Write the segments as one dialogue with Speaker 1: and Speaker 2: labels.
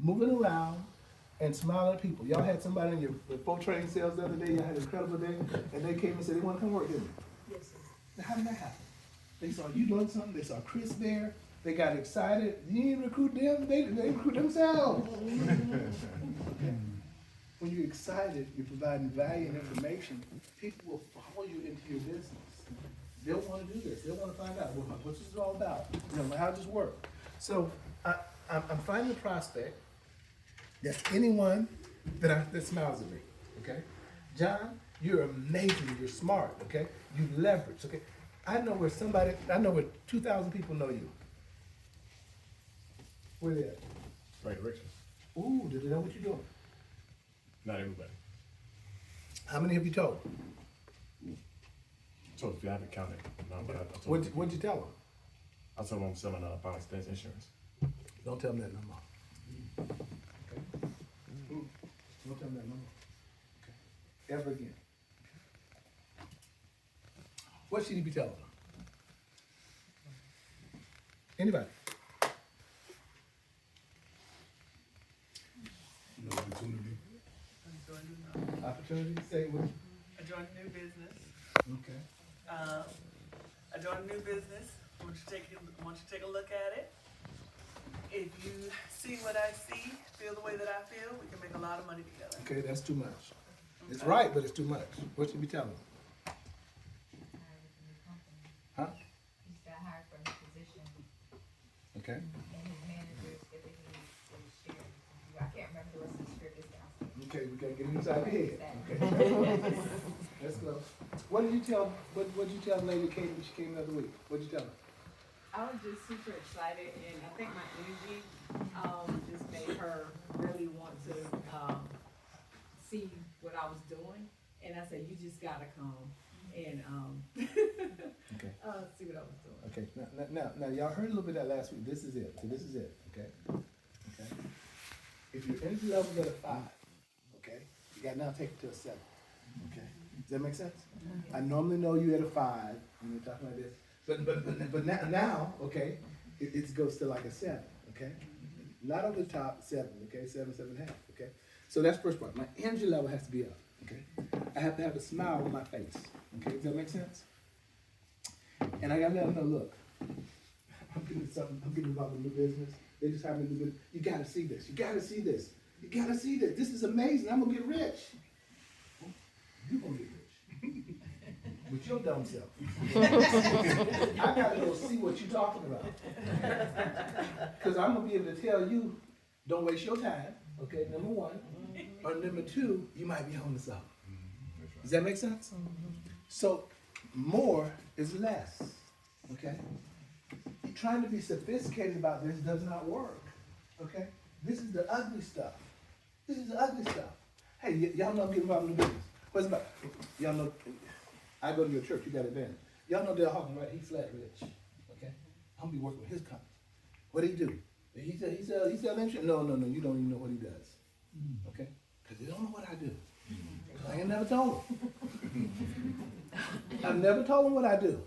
Speaker 1: moving around and smiling at people. Y'all had somebody in your before training sales the other day, y'all had an incredible day, and they came and said they want to come work, didn't they?
Speaker 2: Yes, sir.
Speaker 1: Now, how did that happen? They saw you doing something, they saw Chris there, they got excited. You didn't recruit them, they recruit themselves. Okay? When you're excited, you're providing value and information, people will follow you into your business. They'll want to do this. They'll want to find out what this is all about. How does this work? So I'm finding a prospect. That's anyone that smiles at me. Okay, John, you're amazing. You're smart. Okay, you leverage. Okay, I know where 2,000 people know you. Where they at?
Speaker 3: Right direction.
Speaker 1: Ooh, do they know what you're doing?
Speaker 3: Not everybody.
Speaker 1: How many have you told?
Speaker 3: So if you haven't counted, no, but I told them.
Speaker 1: What'd you tell them?
Speaker 3: I told them I'm selling final expense insurance.
Speaker 1: Don't tell them that no more. Okay? Don't tell them that no more. Okay? Ever again. What should he be telling them? Anybody?
Speaker 4: No opportunity.
Speaker 1: Opportunity? Say what?
Speaker 2: I joined a new business.
Speaker 1: Okay.
Speaker 2: I joined a new business. Want you to take a look at it. If you see what I see, feel the way that I feel, we can make a lot of money together.
Speaker 1: Okay, that's too much. It's right, but it's too much. What should we tell them? Huh?
Speaker 5: He's got hired for his position,
Speaker 1: Okay.
Speaker 5: and his manager's giving him some shares. I can't remember the rest of the script, it's downstairs.
Speaker 1: Okay, we gotta get inside the head. Okay. Let's go. What did you tell the lady Katie when she came the other week? What did you tell her?
Speaker 6: I was just super excited, and I think my energy just made her really want to see what I was doing. And I said, "You just gotta come and
Speaker 1: Okay.
Speaker 6: see what I was doing."
Speaker 1: Okay. Now, y'all heard a little bit of that last week. This is it. So this is it. Okay. Okay. If your energy level's at a 5, okay, you got to now take it to a 7. Okay. Does that make sense? I normally know you at a 5 when you're talking like this. But now, okay, it goes to like a 7, okay? Not over the top, 7, okay? 7, 7.5, okay? So that's the first part. My energy level has to be up, okay? I have to have a smile on my face, okay? Does that make sense? And I gotta let them know, look, I'm getting involved in new business. They just have a new business. You gotta see this. You gotta see this. You gotta see this. This is amazing. I'm gonna get rich. You're gonna get rich. With your dumb self. I gotta go see what you're talking about. Because I'm gonna be able to tell you, don't waste your time, okay, number 1. Or number 2, you might be holding this up. Does that make sense? So more is less, okay? Trying to be sophisticated about this does not work, okay? This is the ugly stuff. This is the ugly stuff. Hey, y'all know I'm getting involved in the business. What's about? Y'all know, I go to your church, you got advantage. Y'all know Dale Hawkins, right? He's flat rich, okay? I'm gonna be working with his company. What do he do? He sell insurance? No, you don't even know what he does, okay? Because they don't know what I do. I ain't never told him. I've never told him what I do.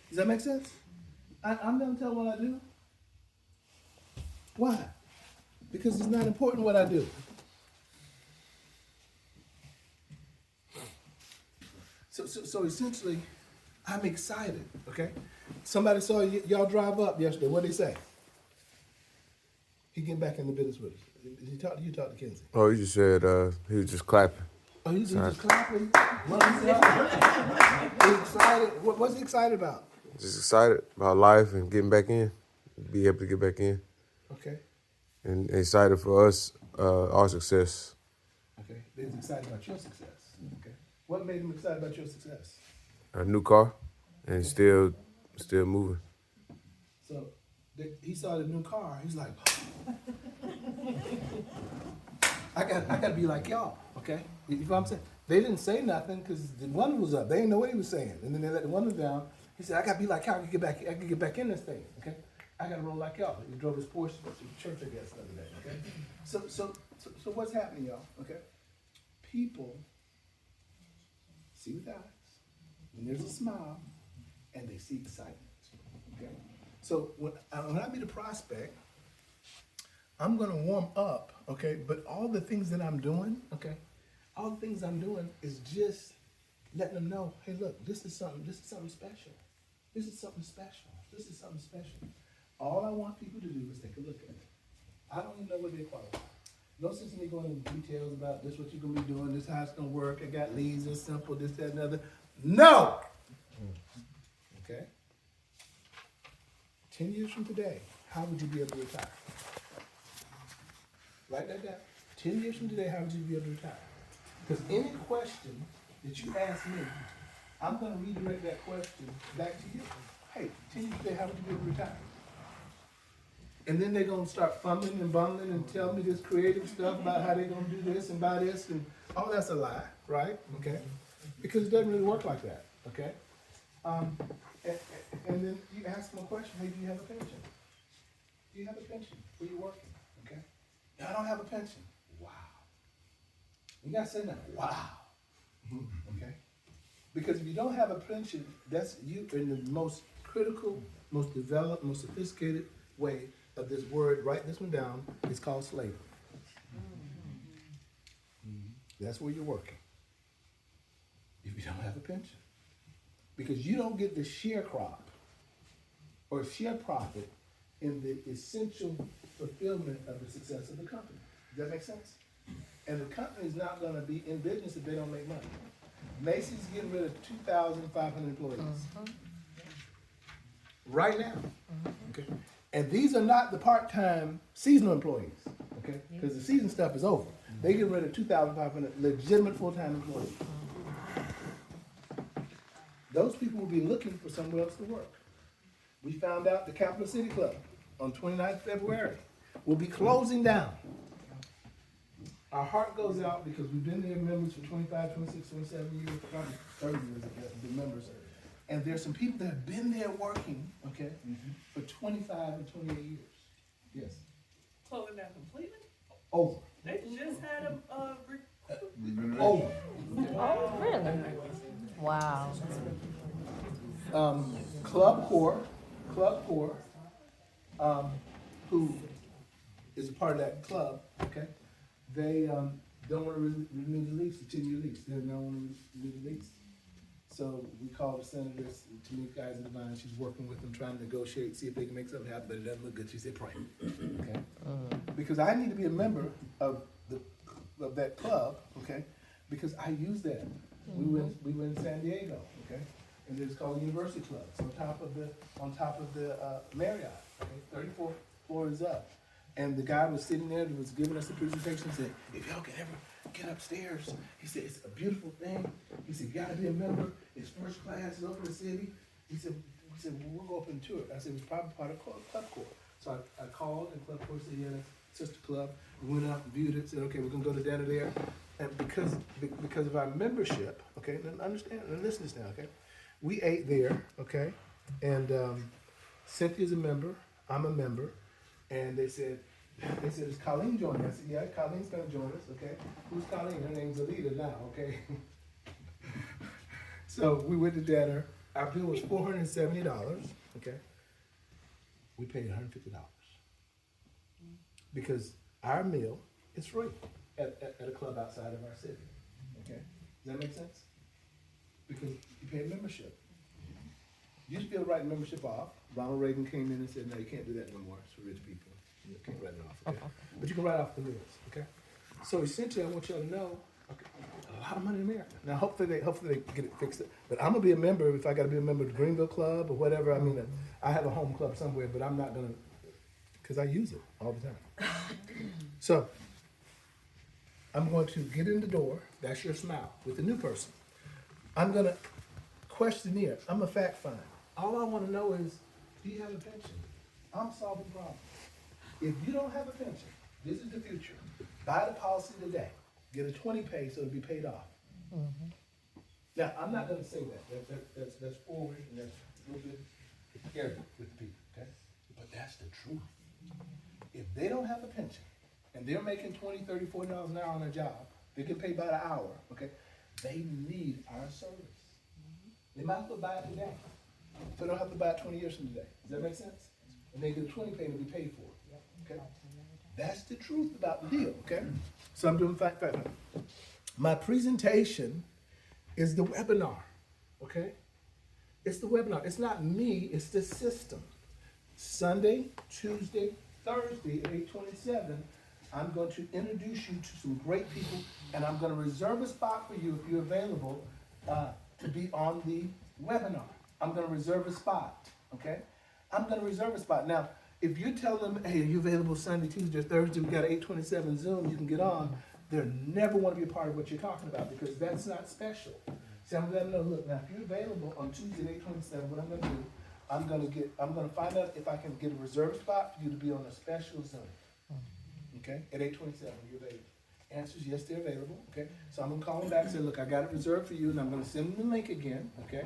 Speaker 1: Does that make sense? I'm never telling what I do. Why? Because it's not important what I do. So essentially, I'm excited, okay? Somebody saw y'all drive up yesterday. What did he say? He getting back in the business with us. Did he talk to you? Talk to Kenzie?
Speaker 7: Oh, he just said he was just clapping.
Speaker 1: Oh, he just clapping? He's excited. What's he excited about?
Speaker 7: Just excited about life and getting back in, be able to get back in,
Speaker 1: Okay.
Speaker 7: and excited for us, our success.
Speaker 1: Okay. He's excited about your success. Okay. What made him excited about your success?
Speaker 7: A new car, and still moving.
Speaker 1: So he saw the new car. He's like, I got to be like y'all. Okay. You know what I'm saying? They didn't say nothing because the one was up. They didn't know what he was saying, and then they let the one down. He said, I got to be like y'all. I can get back in this thing. Okay. I got to roll like y'all. He drove his Porsche to church, I guess, the other day. Okay. So what's happening, y'all? Okay. People see with eyes when there's a smile, and they see excitement. Okay. So when I meet a prospect, I'm gonna warm up, okay? But all the things that I'm doing, okay? All the things I'm doing is just letting them know, hey, look, this is something special. This is something special. This is something special. All I want people to do is take a look at it. I don't even know what they qualify. No sense in me going into details about this, what you're gonna be doing, this how it's gonna work, I got leads, it's simple, this, that, and other. No! Okay? 10 years from today, how would you be able to retire? Write that down. 10 years from today, how would you be able to retire? Because any question that you ask me, I'm gonna redirect that question back to you. Hey, 10 years from today, how would you be able to retire? And then they're gonna start fumbling and bumbling and tell me this creative stuff about how they're gonna do this and buy this, and all that's a lie, right? Okay? Because it doesn't really work like that, okay? And then you ask them a question, hey, do you have a pension? Do you have a pension? Where you working? Okay? No, I don't have a pension. Wow. You gotta say that, wow. Okay? Because if you don't have a pension, that's you in the most critical, most developed, most sophisticated way of this word, write this one down, it's called slavery. That's where you're working. If you don't have a pension. Because you don't get the share crop or share profit in the essential fulfillment of the success of the company. Does that make sense? And the company is not gonna be in business if they don't make money. Macy's getting rid of 2,500 employees. Right now. Okay. And these are not the part-time seasonal employees, okay? Because the season stuff is over. They get rid of 2,500 legitimate full-time employees. Those people will be looking for somewhere else to work. We found out the Capital City Club on 29th February will be closing down. Our heart goes out because we've been their members for 25, 26, 27 years, probably 30 years, I guess, the members. And there's some people that have been there working, okay, for 25 and 28 years. Yes.
Speaker 2: Closing down completely?
Speaker 1: Over.
Speaker 2: They just had a
Speaker 1: Over.
Speaker 4: Oh, really? Wow.
Speaker 1: Club Core, who is a part of that club, okay, they don't want to renew the lease, the 10-year lease. They don't want to renew the lease. So we called the senators, Tamika Isaac Devine, she's working with them, trying to negotiate, see if they can make something happen, but it doesn't look good. She said, pray. Okay? Because I need to be a member of that club, okay? Because I use that. We were in San Diego, okay? And it's called University Club. It's on top of the Marriott, okay? 34th floor is up. And the guy was sitting there that was giving us the presentation, said, if y'all can ever get upstairs, he said, it's a beautiful thing. He said, you gotta be a member. It's first class, it's open the city. He said, well, we'll go up and tour it. I said, it was probably part of Club Corps. So I called, and Club Corps said, yeah, that's sister club. We went out and viewed it, said, okay, we're gonna go to dinner there. And because of our membership, okay, and understand, and listen to this now, okay? We ate there, okay? And Cynthia's a member, I'm a member, and they said, is Colleen joining? I said, yeah, Colleen's gonna join us, okay? Who's Colleen? Her name's Alita now, okay? So we went to dinner. Our bill was $470, okay? We paid $150. Because our meal is free at a club outside of our city, okay? Does that make sense? Because you pay a membership. You used to be able to write membership off. Ronald Reagan came in and said, no, you can't do that no more. It's for rich people. You can't write it off, okay? But you can write off the meals, okay? So essentially, I want y'all to know, okay, a lot of money in America. Now, hopefully they get it fixed. But I'm gonna be a member if I gotta be a member of the Greenville Club or whatever. I mean, I have a home club somewhere, but I'm not gonna, because I use it all the time. So, I'm going to get in the door. That's your smile with the new person. I'm gonna questionnaire. I'm a fact finder. All I want to know is, do you have a pension? I'm solving problems. If you don't have a pension, this is the future. Buy the policy today. Get a 20 pay so it'll be paid off. Now, I'm not going to say that. That's forward and that's a little bit arrogant with the people, okay? But that's the truth. If they don't have a pension and they're making $20, $30, $40 an hour on their job, they get paid by the hour, okay? They need our service. They might as well buy it today. So they don't have to buy it 20 years from today. Does that make sense? And they get a 20 pay to be paid for it. Okay? That's the truth about the deal, okay? So I'm doing fact. My presentation is the webinar, okay? It's the webinar. It's not me, it's the system. Sunday, Tuesday, Thursday at 8:27, I'm going to introduce you to some great people, and I'm going to reserve a spot for you if you're available to be on the webinar. I'm going to reserve a spot, okay? I'm going to reserve a spot. Now, if you tell them, hey, are you available Sunday, Tuesday, or Thursday? We got an 8:27 Zoom, you can get on. They'll never want to be a part of what you're talking about because that's not special. See, I'm letting them know, look, now if you're available on Tuesday at 8:27, what I'm going to do, I'm going to find out if I can get a reserved spot for you to be on a special Zoom. Okay, at 8:27, you're available. Answer is yes, they're available. Okay, so I'm gonna call them back and say, look, I got it reserved for you, and I'm gonna send them the link again. Okay,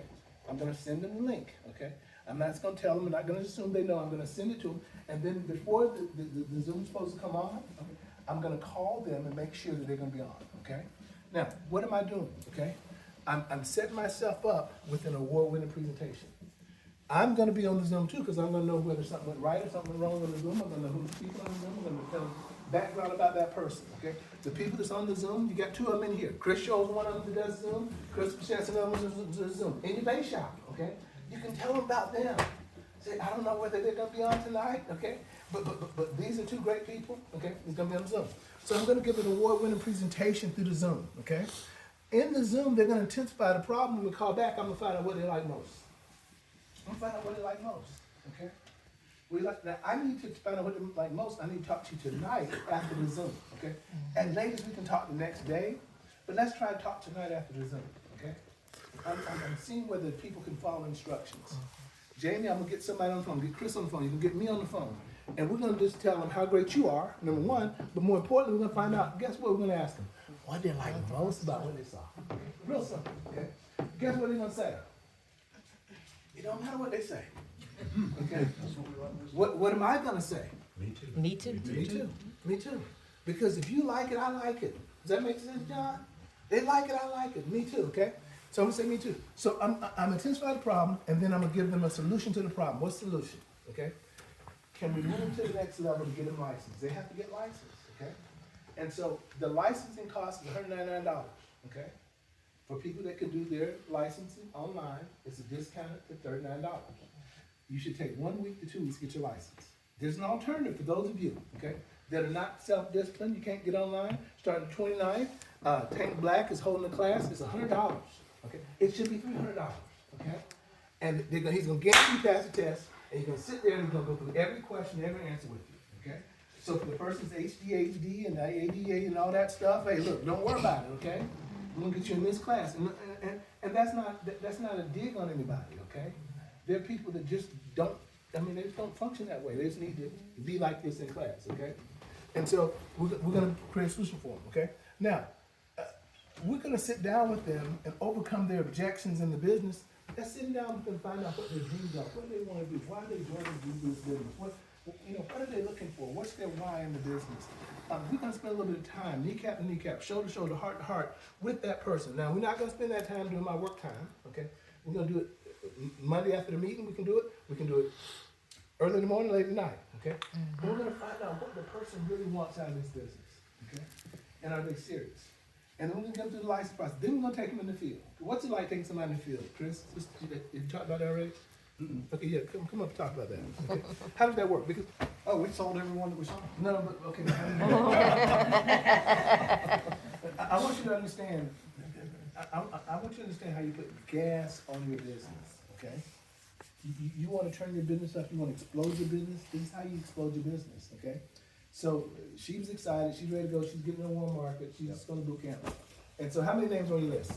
Speaker 1: I'm gonna send them the link. Okay, I'm not gonna tell them, I'm not gonna assume they know. I'm gonna send it to them, and then before the Zoom's supposed to come on, I'm gonna call them and make sure that they're gonna be on. Okay, now what am I doing? Okay, I'm setting myself up with an award-winning presentation. I'm gonna be on the Zoom too, because I'm gonna know whether something went right or something went wrong on the Zoom. I'm gonna know who the people on the Zoom. I'm gonna tell them background about that person, okay? The people that's on the Zoom, you got two of them in here. Chris Show's one of them that does Zoom. Chris Chance another one does Zoom. In your base shop, okay? You can tell them about them. Say, I don't know whether they're gonna be on tonight, okay? But these are two great people, okay? It's gonna be on the Zoom. So I'm gonna give an award-winning presentation through the Zoom, okay? In the Zoom, they're gonna intensify the problem. We call back, I'm gonna find out what they like most. I'm gonna find out what they like most, okay? Now, I need to find out what they like most. I need to talk to you tonight after the Zoom, okay? And ladies, we can talk the next day, but let's try to talk tonight after the Zoom, okay? I'm seeing whether people can follow instructions. Jamie, I'm gonna get somebody on the phone, get Chris on the phone, you can get me on the phone. And we're gonna just tell them how great you are, number one, but more importantly, we're gonna find out, guess what we're gonna ask them? What they like most about what they saw. Real simple, okay? Guess what they're gonna say? It don't matter what they say. Okay. What am I gonna say?
Speaker 4: Me too.
Speaker 1: Me too. Me too. Because if you like it, I like it. Does that make sense, John? They like it, I like it. Me too, okay? So I'm gonna say me too. So I'm intensify the problem, and then I'm gonna give them a solution to the problem. What's the solution? Okay? Can we move to the next level to get them licensed? They have to get licensed, okay? And so the licensing cost is $199, okay? For people that can do their licensing online, it's a discounted to $39. You should take 1 week to 2 weeks to get your license. There's an alternative for those of you, okay, that are not self-disciplined, you can't get online, starting the 29th, Tank Black is holding the class, it's $100, okay? It should be $300, okay? And he's gonna guarantee you pass the test, and he's gonna sit there and he's gonna go through every question, every answer with you, okay? So for the person's HDHD and ADA and all that stuff, hey, look, don't worry about it, okay? We're gonna get you in this class, and that's not a dig on anybody, okay? There are people that just don't, they just don't function that way. They just need to be like this in class, okay? And so we're gonna create a solution for them, okay? Now, we're gonna sit down with them and overcome their objections in the business. Let's sit down with them and find out what their dreams are, what they wanna do, why they want to do this business, what are they looking for, what's their why in the business? We're gonna spend a little bit of time, kneecap to kneecap, shoulder to shoulder, heart to heart, with that person. Now, we're not gonna spend that time doing my work time, okay? We're gonna do it Monday after the meeting, we can do it. We can do it early in the morning, late at night, okay? We're gonna find out what the person really wants out of this business, okay? And are they serious? And then we're gonna go through the license process. Then we're gonna take them in the field. What's it like taking somebody in the field, Chris? You talked about that already? Okay, yeah, come up and talk about that. Okay. How does that work? Because
Speaker 8: We sold everyone that we saw.
Speaker 1: no, but okay. I want you to understand. I want you to understand how you put gas on your business, okay? You want to turn your business up, you want to explode your business, this is how you explode your business, okay? So she was excited, she's ready to go, she's getting in a warm market, she's just going to boot camp. And so how many names are on your list?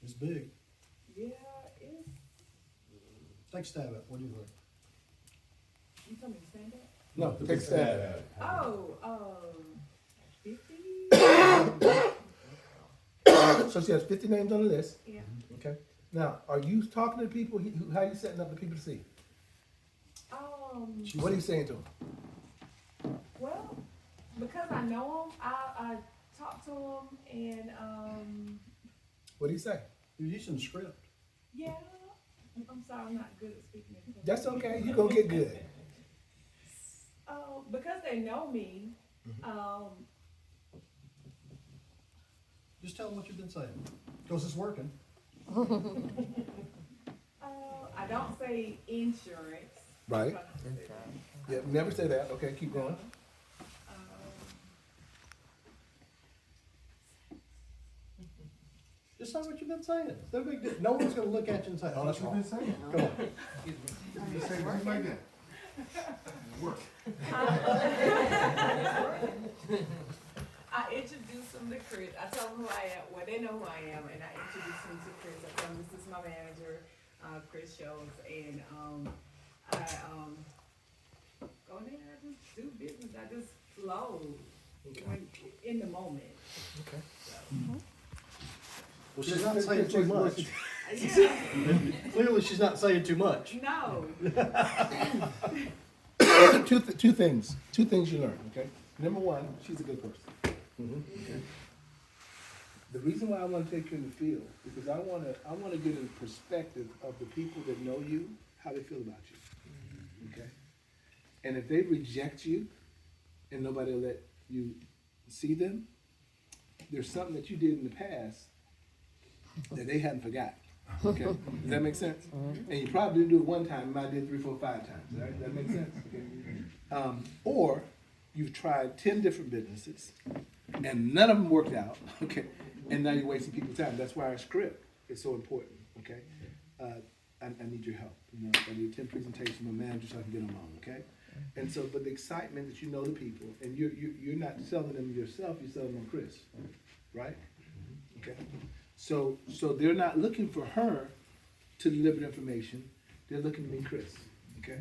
Speaker 8: It's big.
Speaker 6: Yeah, it's,
Speaker 8: Take a stab at it. What do you think?
Speaker 6: you told me to stand up?
Speaker 1: No, take a stab at it.
Speaker 6: Oh, 50?
Speaker 1: So she has 50 names on the list,
Speaker 6: Yeah.
Speaker 1: okay? Now, are you talking to people, how are you setting up the people to see? What are you saying to them?
Speaker 6: Well, because I know them, I talk to them and,
Speaker 1: What do you say?
Speaker 8: You're using the script.
Speaker 6: yeah, I'm sorry, I'm not good at speaking. in public.
Speaker 1: That's okay, you gonna get good.
Speaker 6: Because they know me,
Speaker 8: Just tell them what you've been saying, because it's working.
Speaker 6: I don't say insurance.
Speaker 1: Right. Yeah, never say that, okay, keep going.
Speaker 8: Just say what you've been saying. It's no big deal. No one's gonna look at you and say, oh, that's wrong.
Speaker 1: saying.
Speaker 8: Come on.
Speaker 1: You say words like that.
Speaker 6: I introduce them to Chris. I tell them who I am. Well, they know who I am, and I introduce them to Chris. I tell them this is my manager, Chris Schultz, and I go in there and I just do business. I just flow when, in the moment.
Speaker 8: Well, she's not saying too much.
Speaker 6: Yeah.
Speaker 8: Clearly, she's not saying too much.
Speaker 6: No.
Speaker 1: Two things you learn, okay? Number one, she's a good person. Okay? The reason why I wanna take you in the field, because I wanna get a perspective of the people that know you, how they feel about you, okay? And if they reject you, and nobody will let you see them, there's something that you did in the past that they hadn't forgot. Okay, does that make sense? And you probably didn't do it one time, you might have did 3, 4, 5 times, right? That makes sense? Okay. Or you've tried 10 different businesses and none of them worked out, okay? And now you're wasting people's time. That's why our script is so important, okay? I need your help. You know, I need 10 presentations from my manager so I can get them on, okay? And so, but the excitement that you know the people, and you're not selling them yourself, you're selling them on Chris, right? Okay. So they're not looking for her to deliver the information. They're looking to meet Chris, okay?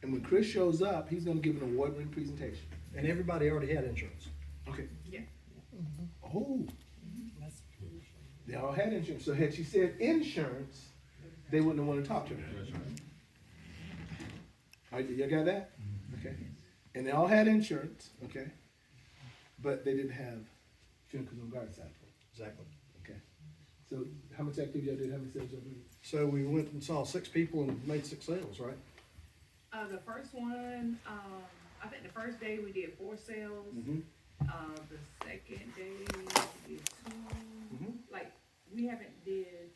Speaker 1: And when Chris shows up, he's gonna give an award-winning presentation.
Speaker 8: And everybody already had insurance.
Speaker 1: Okay.
Speaker 6: Yeah.
Speaker 1: Oh. They all had insurance. So had she said insurance, they wouldn't have wanted to talk to her. All right, you got that? Okay. And they all had insurance, okay? But they didn't have funeral and guard side.
Speaker 8: Exactly.
Speaker 1: Okay. So how much activity y'all did? How many sales y'all did?
Speaker 8: So we went and saw 6 people and made 6 sales, right?
Speaker 6: The first one, I think the first day we did 4 sales.
Speaker 1: Mm-hmm.
Speaker 6: The second day we did 2.
Speaker 1: Mhm.
Speaker 6: Like, we haven't did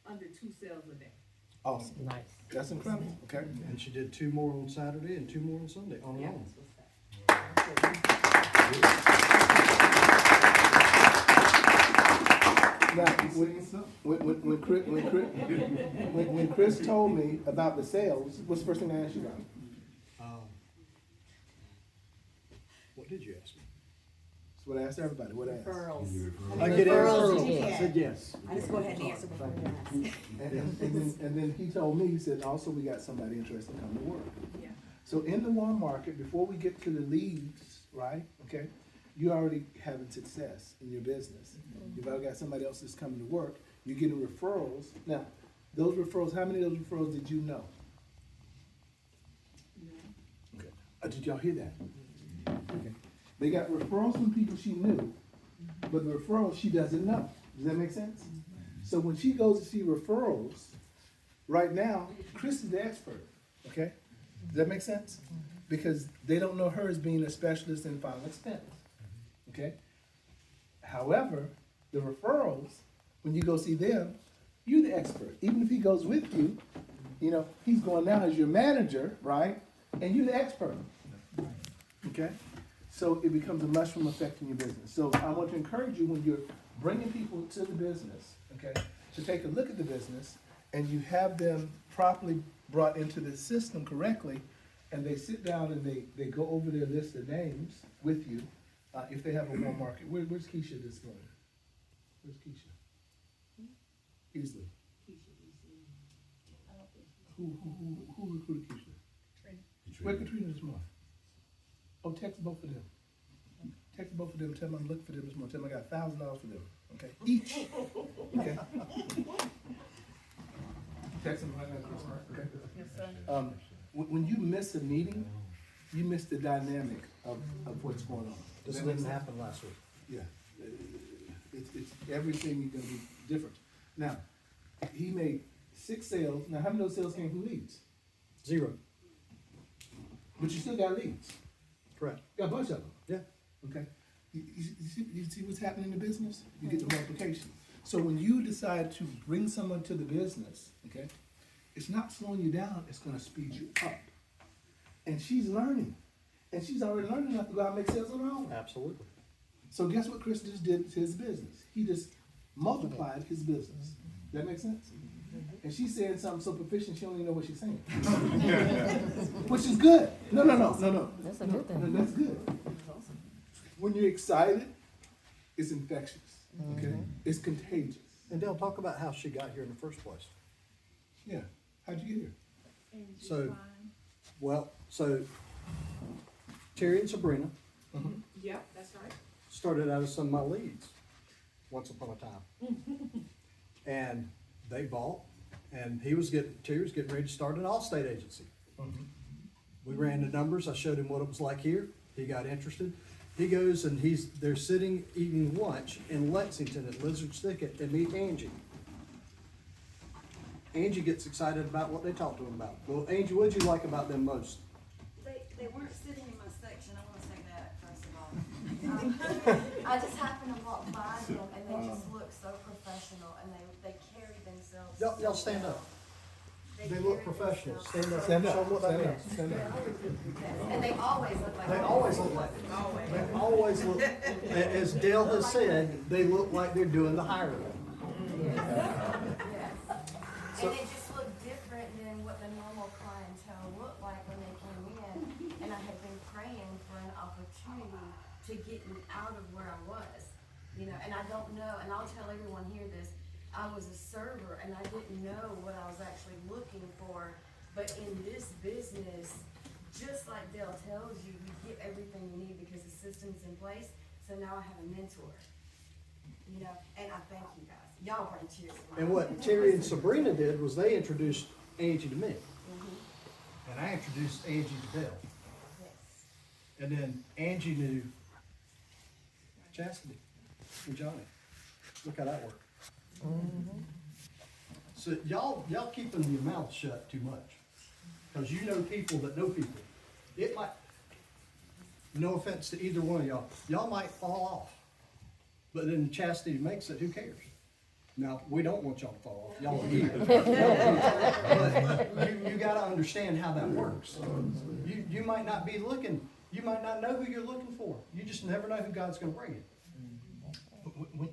Speaker 6: under 2 sales a day.
Speaker 1: Awesome.
Speaker 4: Nice.
Speaker 1: That's incredible, okay?
Speaker 8: And she did 2 more on Saturday and 2 more on Sunday, on her
Speaker 6: Yeah.
Speaker 8: own.
Speaker 1: Now, when Chris told me about the sales, what's the first thing I asked you about?
Speaker 8: What did you ask me?
Speaker 1: That's what I asked everybody. What I asked.
Speaker 8: I get
Speaker 4: Referrals
Speaker 8: referrals.
Speaker 4: you
Speaker 8: I
Speaker 4: get.
Speaker 8: said yes.
Speaker 9: I just go ahead and answer before you ask.
Speaker 1: And then he told me, he said, also we got somebody interested in coming to work.
Speaker 6: Yeah.
Speaker 1: So in the warm market, before we get to the leads, right, okay, you already having success in your business. You've already got somebody else that's coming to work, you're getting referrals. Now, those referrals, how many of those referrals did you know? Okay. Did y'all hear that? Okay. They got referrals from people she knew, but the referrals she doesn't know. Does that make sense? So when she goes to see referrals, right now, Chris is the expert, okay? Does that make sense? Because they don't know her as being a specialist in final expense, okay? However, the referrals, when you go see them, you're the expert. Even if he goes with you, you know, he's going now as your manager, right? And you're the expert, okay? So it becomes a mushroom effect in your business. So I want to encourage you when you're bringing people to the business, okay, to take a look at the business and you have them properly brought into the system correctly, and they sit down and they go over their list of names with you, if they have a warm market. Where's Keisha this morning? Where's Keisha? Easily. Who recruited Keisha? Where Katrina this morning? Oh, text both of them. Text both of them, tell them I'm looking for them this morning. Tell them I got $1,000 for them, okay? Each, okay? Text them right now, Chris, okay?
Speaker 6: Yes, sir.
Speaker 1: When you miss a meeting, you miss the dynamic of what's going on.
Speaker 8: This
Speaker 1: Does that make
Speaker 8: didn't
Speaker 1: sense?
Speaker 8: happen last week.
Speaker 1: Yeah, it's everything is gonna be different. Now, he made 6 sales. Now, how many of those sales came from leads?
Speaker 8: 0.
Speaker 1: But you still got leads.
Speaker 8: Correct.
Speaker 1: Got a bunch of them.
Speaker 8: Yeah.
Speaker 1: Okay. You see what's happening in the business? You get the multiplication. So when you decide to bring someone to the business, okay, it's not slowing you down, it's gonna speed you up. And she's learning. And she's already learning enough to go out and make sales on her own.
Speaker 8: Absolutely.
Speaker 1: So guess what Chris just did to his business? He just multiplied his business. That make sense? And she's saying something so proficient she don't even know what she's saying. Which is good. No.
Speaker 4: That's a good thing.
Speaker 1: No, that's good. When you're excited, it's infectious. Okay? It's contagious.
Speaker 8: And Dale, talk about how she got here in the first place.
Speaker 1: Yeah. How'd you get here?
Speaker 8: So Terry and Sabrina
Speaker 6: Yep, that's right.
Speaker 8: started out as some of my leads once upon a time. And they bought, and Terry was getting ready to start an Allstate agency. We ran the numbers, I showed him what it was like here, he got interested. He goes and they're sitting eating lunch in Lexington at Lizard's Thicket and meet Angie. Angie gets excited about what they talk to him about. Well, Angie, what did you like about them most?
Speaker 9: They weren't sitting in my section, I wanna say that first of all. I just happened to walk by them and they just look so professional and they carry themselves.
Speaker 8: Y'all stand up. They look
Speaker 9: carry
Speaker 8: professional.
Speaker 9: themselves-
Speaker 8: Stand up.
Speaker 1: Stand
Speaker 8: Show them
Speaker 1: up.
Speaker 8: what that
Speaker 1: Stand up.
Speaker 8: means.
Speaker 1: Stand up.
Speaker 9: And they always look like.
Speaker 8: They always look like it. They always look, as Dale has said, they look like they're doing the hiring.
Speaker 9: Yes. And it just looked different than what the normal clientele looked like when they came in. And I had been praying for an opportunity to get me out of where I was. You know, and I don't know, and I'll tell everyone here this, I was a server and I didn't know what I was actually looking for. But in this business, just like Dale tells you, you get everything you need because the system's in place. So now I have a mentor. You know, and I thank you guys. Y'all bring cheers. to my
Speaker 8: And what
Speaker 9: life.
Speaker 8: Terry and Sabrina did was they introduced Angie to me. And I introduced Angie to Dale.
Speaker 9: Yes.
Speaker 8: And then Angie knew Chastity and Johnny. Look how that worked. So y'all keeping your mouth shut too much. Cause you know people that know people. It might, no offense to either one of y'all might fall off. But then Chastity makes it, who cares? Now, we don't want y'all to fall off, y'all are here. But you gotta understand how that works. You might not be looking, you might not know who you're looking for. You just never know who God's gonna bring you.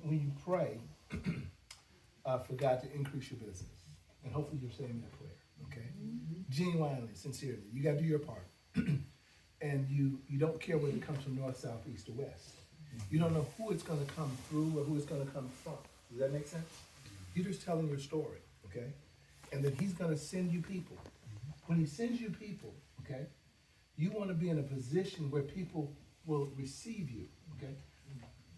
Speaker 1: When you pray, for God to increase your business, and hopefully you're saying that prayer, okay? Genuinely, sincerely, you gotta do your part. And you don't care whether it comes from north, south, east, or west. You don't know who it's gonna come through or who it's gonna come from. Does that make sense? You're just telling your story, okay? And then he's gonna send you people. When he sends you people, okay, you wanna be in a position where people will receive you, okay?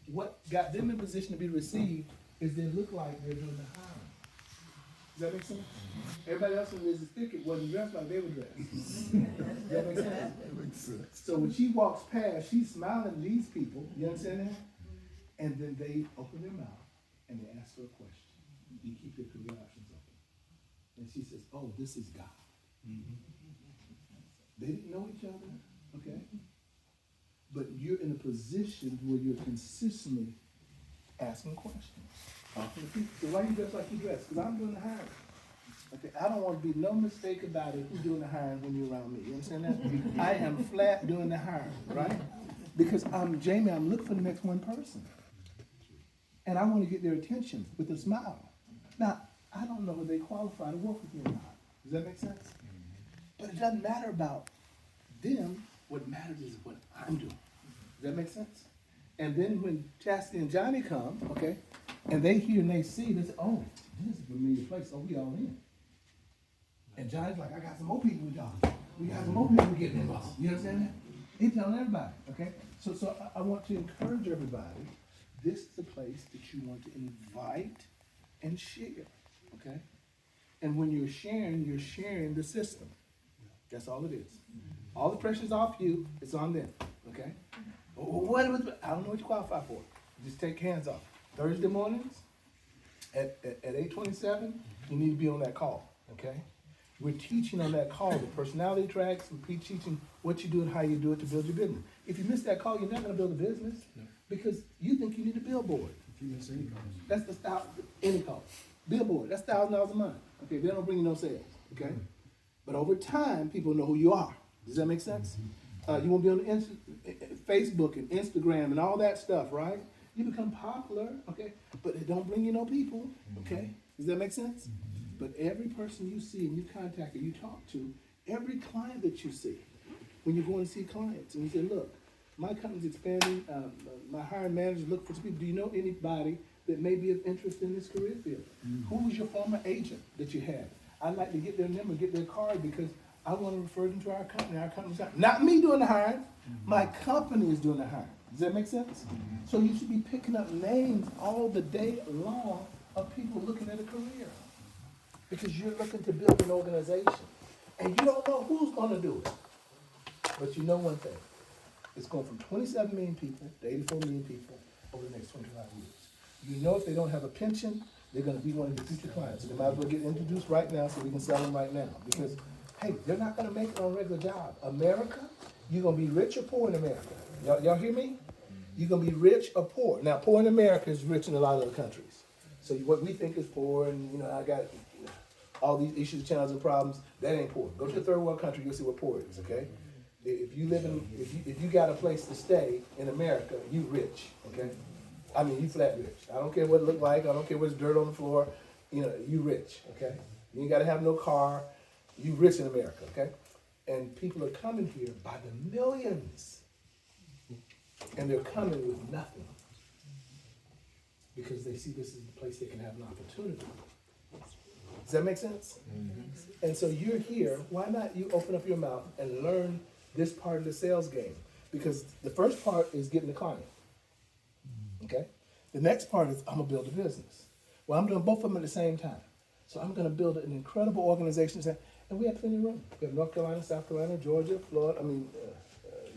Speaker 1: What got them in position to be received is they look like they're doing the hiring. Does that make sense? Everybody else in this thicket wasn't dressed like they were dressed. Does that make sense? So when she walks past, she's smiling at these people, you understand that? And then they open their mouth and they ask her a question. You keep your career options open. And she says, oh, this is God. They didn't know each other, okay? But you're in a position where you're consistently asking questions. Asking people, so why you dress like you dress? Because I'm doing the hiring. Okay, I don't want to be no mistake about it who's doing the hiring when you're around me. You understand that? I am flat doing the hiring, right? Because I'm Jamie, I'm looking for the next one person. And I want to get their attention with a smile. Now, I don't know if they qualify to work with me or not. Does that make sense? But it doesn't matter about them. What matters is what I'm doing. Does that make sense? And then when Chastity and Johnny come, okay, and they hear and they see, they say, oh, this is a familiar place, so we all in. And Johnny's like, I got some more people with y'all. We got some more people getting involved. You understand that? He's telling everybody, okay? So I want to encourage everybody, this is a place that you want to invite and share, okay? And when you're sharing the system. That's all it is. All the pressure's off you, it's on them, okay? I don't know what you qualify for. Just take hands off. Thursday mornings at 8:27, you need to be on that call, okay? We're teaching on that call, the personality tracks, we're teaching what you do and how you do it to build your business. If you miss that call, you're not gonna build a business, because you think you need a billboard.
Speaker 8: If you miss any calls.
Speaker 1: That's the style, any call. Billboard, that's $1,000 a month. Okay, they don't bring you no sales, okay? But over time, people know who you are. Does that make sense? You won't be on Facebook and Instagram and all that stuff, right? You become popular, okay? But it don't bring you no people, okay? Does that make sense? But every person you see and you contact or you talk to, every client that you see, when you go and see clients and you say, look, my company's expanding, my hiring manager's looking for some people. Do you know anybody that may be of interest in this career field? Who was your former agent that you had? I'd like to get their number, get their card, because I want to refer them to our company. Our company's not me doing the hiring. My company is doing the hiring. Does that make sense? So you should be picking up names all the day long of people looking at a career, because you're looking to build an organization, and you don't know who's going to do it. But you know one thing. It's going from 27 million people to 84 million people over the next 25 years. You know if they don't have a pension, they're going to be one of your future clients. So they might as well get introduced right now so we can sell them right now. Because, hey, they're not going to make it on a regular job. America, you're going to be rich or poor in America. Y'all hear me? You're going to be rich or poor. Now, poor in America is rich in a lot of other countries. So what we think is poor, and, I got all these issues, challenges, and problems, that ain't poor. Go to a third world country, you'll see what poor is, okay? If you live in, if you got a place to stay in America, you rich, okay? I mean, you flat rich. I don't care what it look like. I don't care what's dirt on the floor. You rich, okay? You ain't got to have no car. You rich in America, okay? And people are coming here by the millions. And they're coming with nothing. Because they see this is the place they can have an opportunity. Does that make sense? Mm-hmm. And so you're here. Why not you open up your mouth and learn this part of the sales game? Because the first part is getting the client. Okay? The next part is I'm going to build a business. Well, I'm doing both of them at the same time. So I'm going to build an incredible organization. And we have plenty of room. We have North Carolina, South Carolina, Georgia, Florida,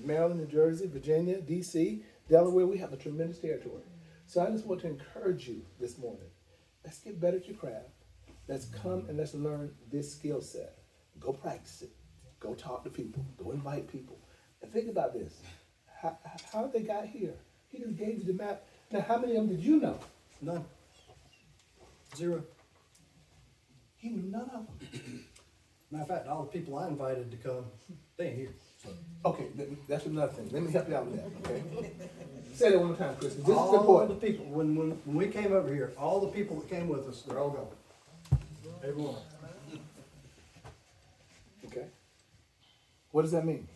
Speaker 1: Maryland, New Jersey, Virginia, D.C., Delaware. We have a tremendous territory. So I just want to encourage you this morning. Let's get better at your craft. Let's come and let's learn this skill set. Go practice it. Go talk to people. Go invite people. And think about this. How they got here? He just gave you the map. Now, how many of them did you know?
Speaker 8: None. Zero.
Speaker 1: He knew none of them.
Speaker 8: Matter of fact, all the people I invited to come, they ain't here. So.
Speaker 1: Okay, that's another thing. Let me help you out with that, okay? Say that one more time, Chris. This is
Speaker 8: All
Speaker 1: important.
Speaker 8: the people, when we came over here, all the people that came with us, they're all gone. Everyone.
Speaker 1: Okay. What does that mean?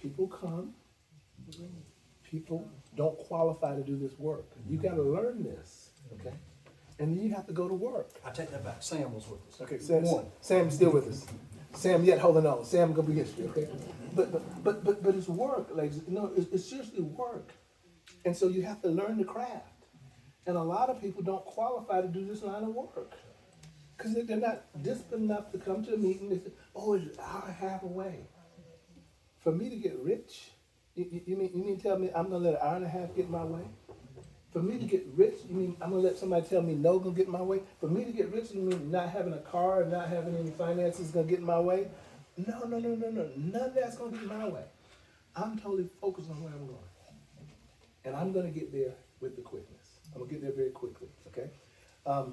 Speaker 1: People come. People don't qualify to do this work. You got to learn this, okay? And then you have to go to work.
Speaker 8: I take that back. Sam was with us.
Speaker 1: Okay, Sam's still with us. Sam yet holding on. Sam gonna be history, okay? But it's work, ladies. No, it's seriously work. And so you have to learn the craft. And a lot of people don't qualify to do this line of work. Because they're not disciplined enough to come to a meeting. They say, oh, it's an hour and a half away. For me to get rich, you mean tell me I'm gonna let an hour and a half get in my way? For me to get rich, you mean I'm gonna let somebody tell me no gonna get in my way? For me to get rich, you mean not having a car, not having any finances gonna get in my way? No. None of that's gonna get in my way. I'm totally focused on where I'm going. And I'm gonna get there with the quickness. I'm gonna get there very quickly, okay?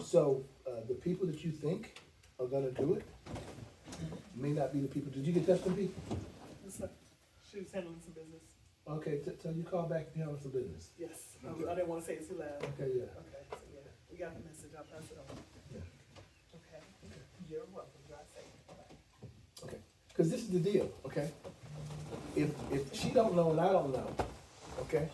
Speaker 1: So the people that you think are gonna do it may not be the people. Did you get that from people?
Speaker 2: She was handling some business.
Speaker 1: Okay, tell you call back if you have some business.
Speaker 2: Yes, I didn't want to say it too loud.
Speaker 1: Okay, yeah.
Speaker 2: Okay, so yeah, we got the message. I'll pass it on.
Speaker 1: Yeah.
Speaker 2: Okay, you're welcome. Drive safe.
Speaker 1: Okay, because this is the deal, okay? If she don't know and I don't know, okay,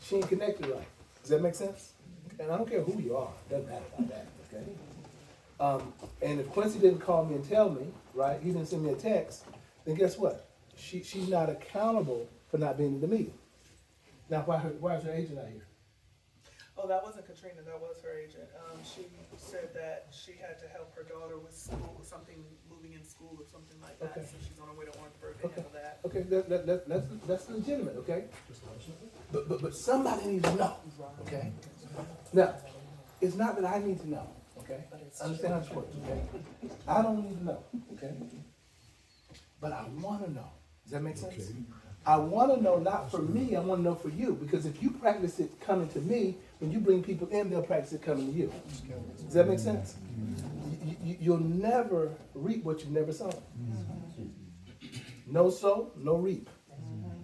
Speaker 1: she ain't connected right. Does that make sense? And I don't care who you are, doesn't matter about that, okay? And if Quincy didn't call me and tell me, right, he didn't send me a text, then guess what? She's not accountable for not being in the meeting. Now, why is her agent not here?
Speaker 2: Oh, that wasn't Katrina, that was her agent. She said that she had to help her daughter with school, something, moving in school or something like that,
Speaker 1: Okay.
Speaker 2: so she's on her way to Orangeburg to handle that.
Speaker 1: Okay, that's legitimate, okay? But somebody needs to know, okay? Now, it's not that I need to know, okay? Understand how this works, okay? I don't need to know, okay? But I wanna know. Does that make sense? I wanna know not for me, I wanna know for you, because if you practice it coming to me, when you bring people in, they'll practice it coming to you. Does that make sense? You'll never reap what you've never sown. No sow, no reap.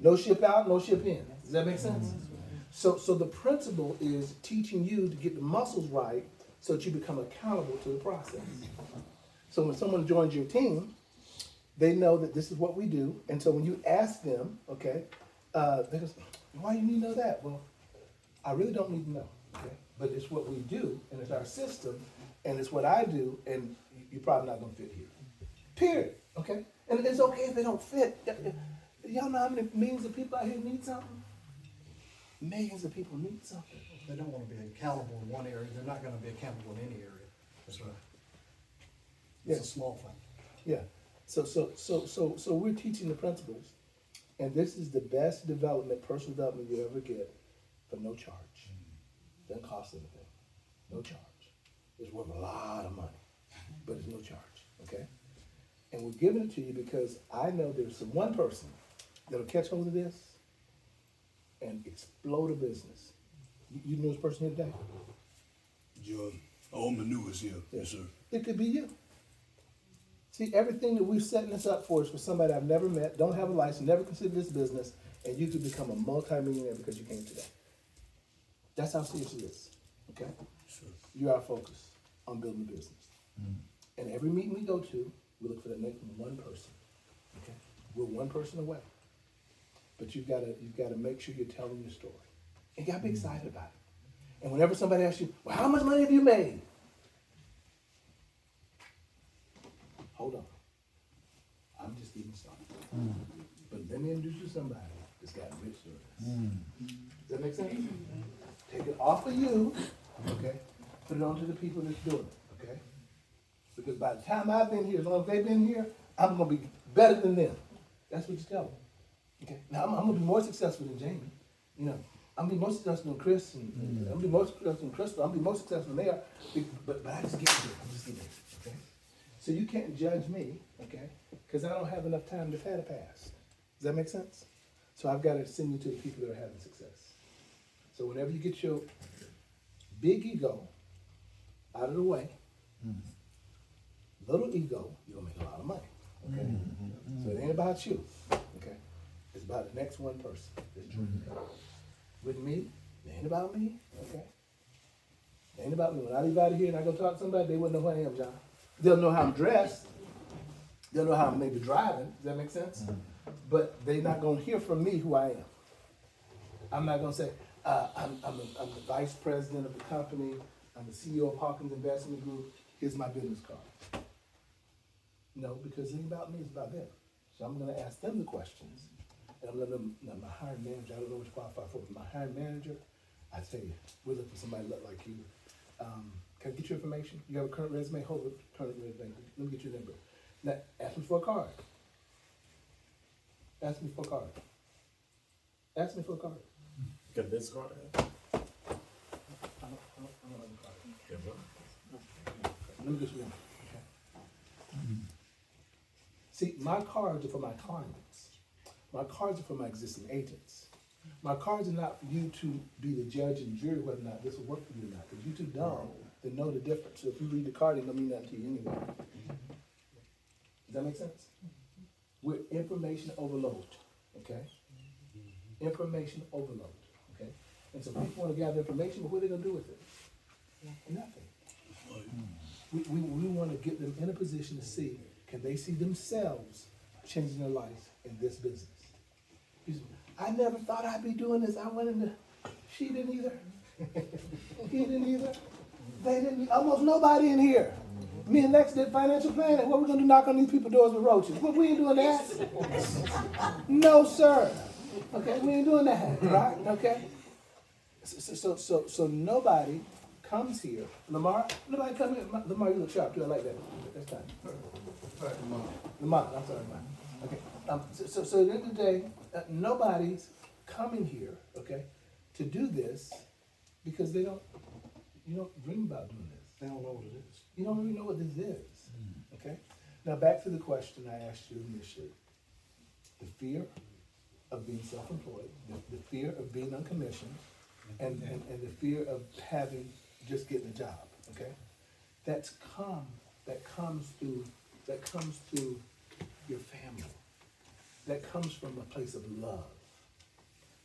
Speaker 1: No ship out, no ship in. Does that make sense? So the principle is teaching you to get the muscles right so that you become accountable to the process. So when someone joins your team, they know that this is what we do. And so when you ask them, okay, they go, why you need to know that? Well, I really don't need to know, okay? But it's what we do, and it's our system, and it's what I do, and you're probably not gonna fit here. Period, okay? And it's okay if they don't fit. Y'all know how many millions of people out here need something? Millions of people need something.
Speaker 8: If they don't wanna be accountable in one area, they're not gonna be accountable in any area. That's right. It's a small thing.
Speaker 1: Yeah. So we're teaching the principles, and this is the best development, personal development you ever get for no charge. Doesn't cost anything. No charge. It's worth a lot of money, but it's no charge, okay? And we're giving it to you because I know there's one person that'll catch hold of this and explode a business. You know this person here today?
Speaker 10: John, I'm the newest here. Yes, sir.
Speaker 1: It could be you. See, everything that we're setting this up for is for somebody I've never met, don't have a license, never considered this business, and you could become a multi-millionaire because you came today. That's how serious it is, okay?
Speaker 10: Sure.
Speaker 1: You are focused on building a business. And every meeting we go to, we look for that next one person, okay? We're one person away. But you've gotta make sure you're telling your story. And you gotta be excited about it. And whenever somebody asks you, well, how much money have you made? Hold on. I'm just getting started. But let me introduce you to somebody that's got rich stories. Does that make sense? Take it off of you, okay? Put it onto the people that's doing it, okay? Because by the time I've been here, as long as they've been here, I'm gonna be better than them. That's what you tell them. Okay? Now I'm gonna be more successful than Jamie. You know, I'm gonna be more successful than Chris, and I'm gonna be more successful than Crystal. I'm gonna be more successful than they are. But I just get there. I'm just getting there. Okay? So you can't judge me, okay? Because I don't have enough time to pass. Does that make sense? So I've got to send you to the people that are having success. So whenever you get your big ego out of the way, little ego, you're gonna make a lot of money. Okay? So it ain't about you. Okay? It's about the next one person that's joining you. With me, it ain't about me. Okay? It ain't about me. When I leave out of here and I go talk to somebody, they wouldn't know who I am, John. They'll know how I'm dressed. They'll know how I'm maybe driving. Does that make sense? But they're not gonna hear from me who I am. I'm not gonna say, I'm the vice president of the company. I'm the CEO of Hawkins Investment Group. Here's my business card. No, because it ain't about me, it's about them. So I'm gonna ask them the questions. And I'm gonna let them, now my hiring manager, I don't know what you qualify for, but my hiring manager, I tell you, we're looking for somebody look like you. Can I get your information? You have a current resume? Hold it, current resume. Let me get your number. Now, ask me for a card. Ask me for a card. Ask me for a card.
Speaker 3: Got this card?
Speaker 1: I don't have a card.
Speaker 3: Yeah, bro.
Speaker 1: Let me get your number. Okay? See, my cards are for my clients. My cards are for my existing agents. My cards are not for you to be the judge and jury whether or not this will work for you or not, because you're too dumb to know the difference. So if you read the card, it don't mean nothing to you anyway. Does that make sense? We're information overload, okay? Information overload, okay? And so people want to gather information, but what are they going to do with it? Nothing. We want to get them in a position to see, can they see themselves changing their life in this business? I never thought I'd be doing this. I went into, she didn't either. He didn't either. They didn't, almost nobody in here. Me and Lex did financial planning. What we gonna do, knock on these people's doors with roaches? What, we ain't doing that. No, sir. Okay, we ain't doing that, right? Okay? So nobody comes here. Lamar, nobody come here. Lamar, you look sharp too. I like that. That's fine. Lamar, I'm sorry, Lamar. Okay. So at the end of the day, nobody's coming here, okay, to do this because you don't dream about doing this.
Speaker 8: They don't know what it is.
Speaker 1: You don't really know what this is, okay? Now, back to the question I asked you initially. The fear of being self-employed, the fear of being uncommissioned, and the fear of just getting a job, okay? That comes through your family. That comes from a place of love.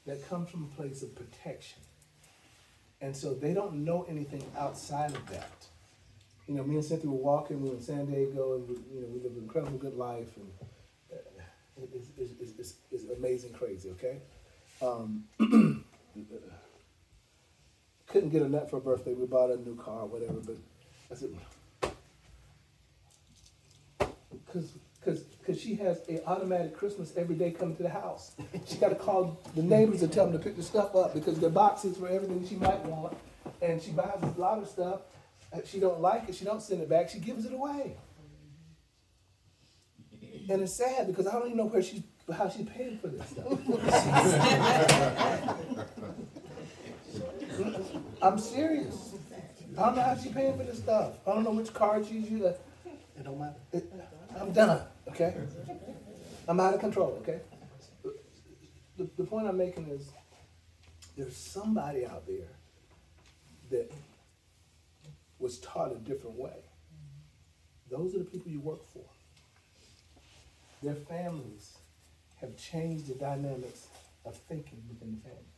Speaker 1: That comes from a place of protection. And so they don't know anything outside of that. You know, me and Cynthia were walking, we were in San Diego, and we live an incredible good life, and it's amazing crazy, okay? Couldn't get a nut for her birthday, we bought a new car, whatever, but I said, because she has an automatic Christmas every day coming to the house. She got to call the neighbors and tell them to pick the stuff up because they're boxes for everything she might want, and she buys a lot of stuff. If she don't like it, she don't send it back, she gives it away. And it's sad because I don't even know how she's paying for this stuff. I'm serious. I don't know how she's paying for this stuff. I don't know which card she's using.
Speaker 8: It don't matter.
Speaker 1: I'm done, okay? I'm out of control, okay? The point I'm making is there's somebody out there that was taught a different way. Those are the people you work for. Their families have changed the dynamics of thinking within the family.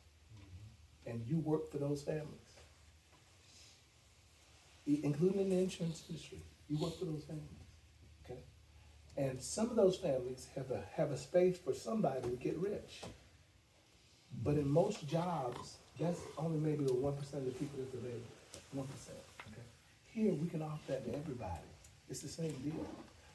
Speaker 1: And you work for those families. Including in the insurance industry. You work for those families, okay? And some of those families have a space for somebody to get rich. But in most jobs, that's only maybe 1% of the people that's available. 1%, okay? Here, we can offer that to everybody. It's the same deal.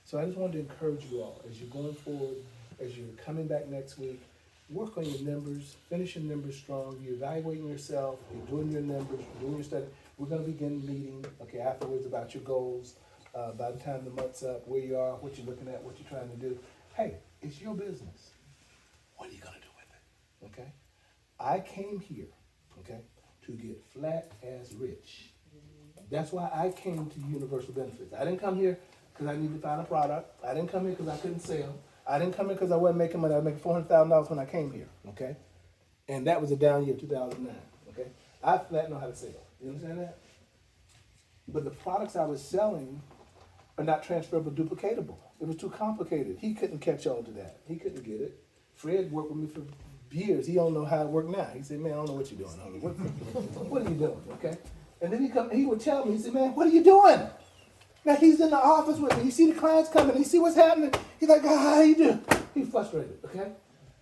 Speaker 1: So I just wanted to encourage you all, as you're going forward, as you're coming back next week, work on your numbers, finish your numbers strong, you're evaluating yourself, you're doing your numbers, you're doing your study. We're gonna begin meeting, okay, afterwards about your goals, by the time the month's up, where you are, what you're looking at, what you're trying to do. Hey, it's your business. What are you gonna do with it, okay? I came here, okay, to get flat as rich. That's why I came to Universal Benefits. I didn't come here because I needed to find a product. I didn't come here because I couldn't sell. I didn't come here because I wasn't making money. I was making $400,000 when I came here, okay? And that was a down year, 2009, okay? I flat know how to sell. You understand that? But the products I was selling are not transferable, duplicatable. It was too complicated. He couldn't catch on to that. He couldn't get it. Fred worked with me for years. He don't know how it worked now. He said, man, I don't know what you're doing, homie. What are you doing, okay? And then he would tell me, he said, man, what are you doing? Now he's in the office with me. You see the clients coming. You see what's happening. He's like, how you doing? He's frustrated, okay?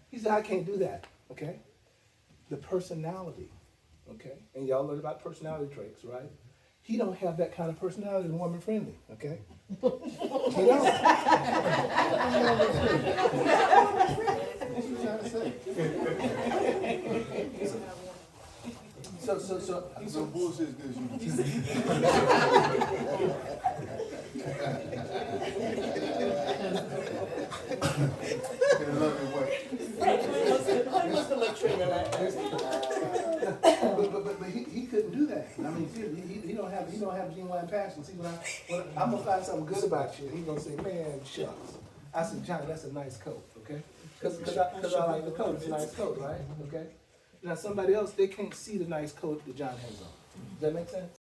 Speaker 1: He said, I can't do that, okay? The personality, okay? And y'all learned about personality traits, right? He don't have that kind of personality and woman friendly, okay? He don't. That's what I'm trying to say.
Speaker 10: So bullshit is good as you. In a loving way.
Speaker 1: But he couldn't do that. I mean, he don't have genuine passion. See, when I'm gonna find something good about you, he's gonna say, man, shucks. I said, Johnny, that's a nice coat, okay? Because I like the coat. It's a nice coat, right? Okay. Now somebody else, they can't see the nice coat that John has on. Does that make sense?